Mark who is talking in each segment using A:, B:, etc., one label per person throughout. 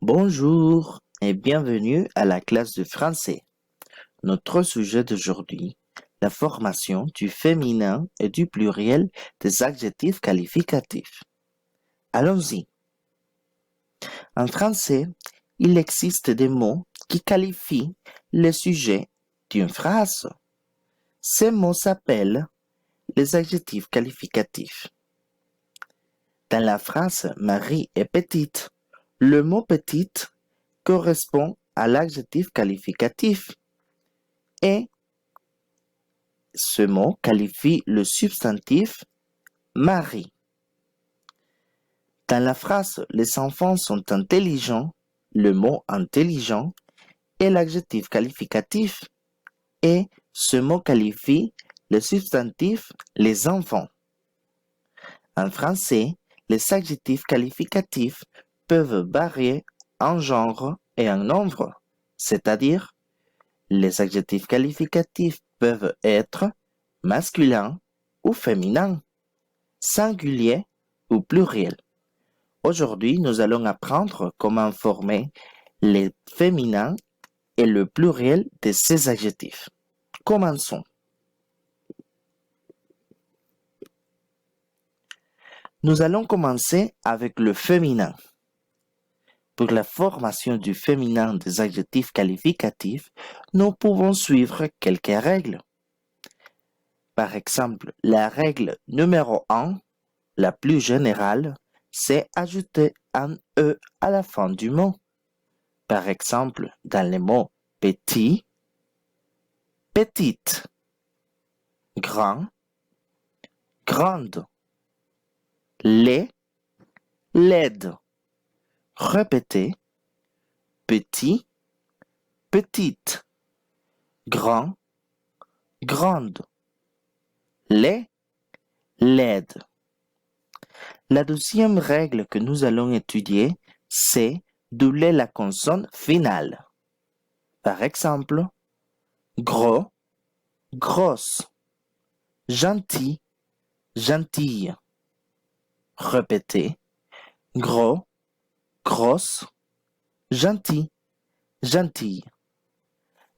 A: Bonjour et bienvenue à la classe de français. Notre sujet d'aujourd'hui, la formation du féminin et du pluriel des adjectifs qualificatifs. Allons-y. En français, il existe des mots qui qualifient le sujet d'une phrase. Ces mots s'appellent les adjectifs qualificatifs. Dans la phrase Marie est petite, le mot petite correspond à l'adjectif qualificatif et ce mot qualifie le substantif Marie. Dans la phrase les enfants sont intelligents, le mot intelligent est l'adjectif qualificatif et ce mot qualifie le substantif les enfants. En français, les adjectifs qualificatifs peuvent varier en genre et en nombre, c'est-à-dire les adjectifs qualificatifs peuvent être masculins ou féminins, singuliers ou pluriels. Aujourd'hui, nous allons apprendre comment former les féminins et le pluriel de ces adjectifs. Commençons. Nous allons commencer avec le féminin. Pour la formation du féminin des adjectifs qualificatifs, nous pouvons suivre quelques règles. Par exemple, la règle numéro 1, la plus générale, c'est ajouter un E à la fin du mot. Par exemple, dans les mots petit, petite, grand, grande, laid, laide. Répétez, petit, petite, grand, grande, laid, laide. La deuxième règle que nous allons étudier, c'est doubler la consonne finale. Par exemple, gros, grosse, gentil, gentille. Répétez, gros, grosse, gentil, gentille.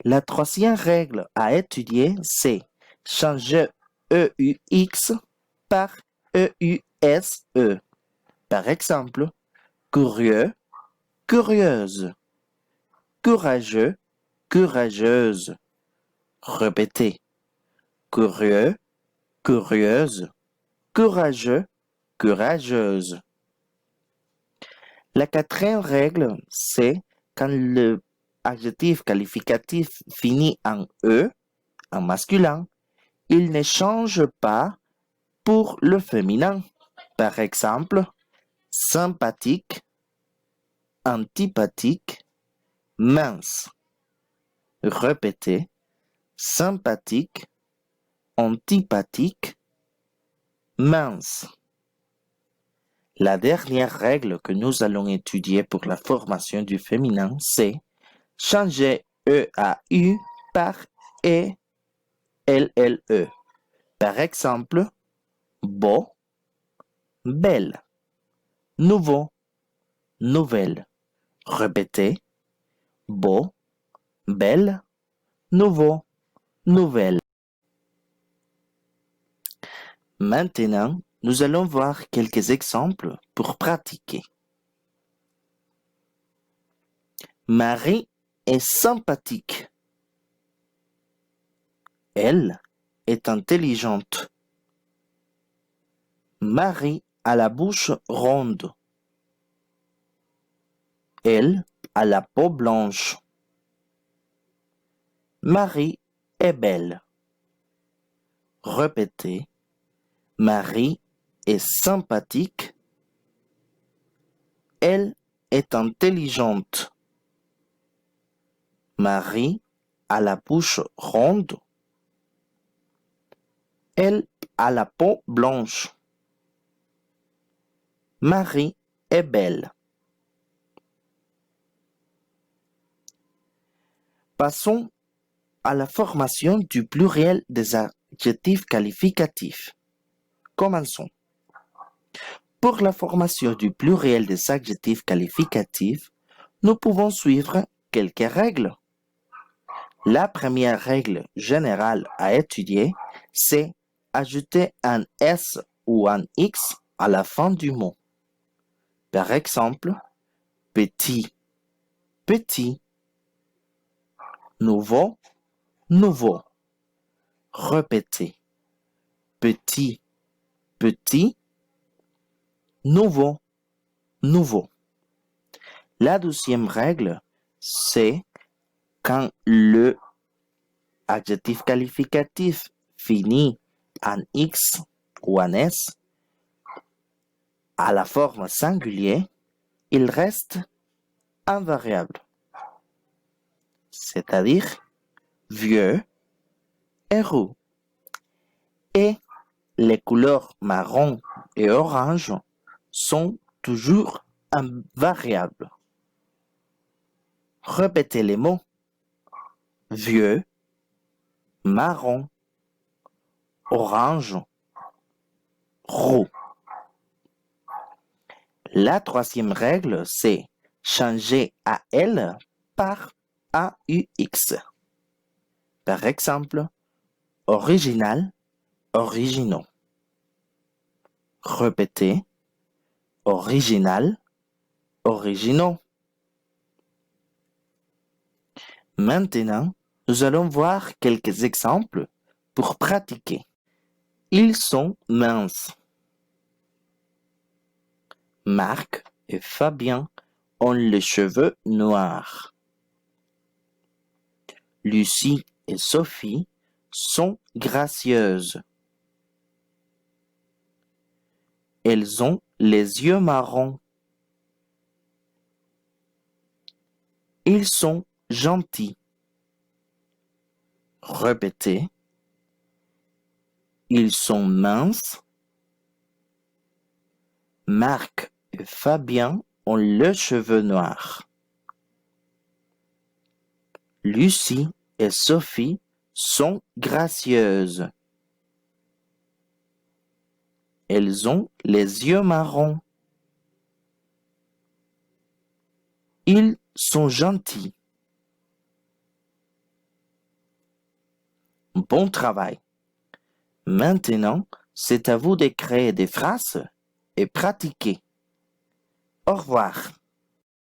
A: La troisième règle à étudier, c'est changer EUX par EUSE. Par exemple, curieux, curieuse, courageux, courageuse. Répétez, curieux, curieuse, courageux, courageuse. La quatrième règle, c'est quand le adjectif qualificatif finit en E, en masculin, il ne change pas pour le féminin. Par exemple, sympathique, antipathique, mince. Répétez, sympathique, antipathique, mince. La dernière règle que nous allons étudier pour la formation du féminin, c'est changer E à U par E, LLE. Par exemple, beau, belle, nouveau, nouvelle. Répétez, beau, belle, nouveau, nouvelle. Maintenant, nous allons voir quelques exemples pour pratiquer. Marie est sympathique. Elle est intelligente. Marie a la bouche ronde. Elle a la peau blanche. Marie est belle. Répétez. Marie est sympathique. Elle est intelligente. Marie a la bouche ronde. Elle a la peau blanche. Marie est belle. Passons à la formation du pluriel des adjectifs qualificatifs. Commençons. Pour la formation du pluriel des adjectifs qualificatifs, nous pouvons suivre quelques règles. La première règle générale à étudier, c'est ajouter un S ou un X à la fin du mot. Par exemple, petit, petit, nouveau, nouveau. Répétez. Petit, petit, nouveau, nouveau. La deuxième règle, c'est quand le adjectif qualificatif finit en X ou en S à la forme singulière, il reste invariable, c'est-à-dire vieux et roux. Et les couleurs marron et orange sont toujours invariables. Répétez les mots vieux, marron, orange, roux. La troisième règle, c'est changer AL par AUX. Par exemple, original, originaux. Répétez, original, originaux. Maintenant, nous allons voir quelques exemples pour pratiquer. Ils sont minces. Marc et Fabien ont les cheveux noirs. Lucie et Sophie sont gracieuses. Elles ont les yeux marrons. Ils sont gentils. Répétez. Ils sont minces. Marc et Fabien ont les cheveux noirs. Lucie et Sophie sont gracieuses. Elles ont les yeux marrons. Ils sont gentils. Bon travail. Maintenant, c'est à vous de créer des phrases et pratiquer. Au revoir.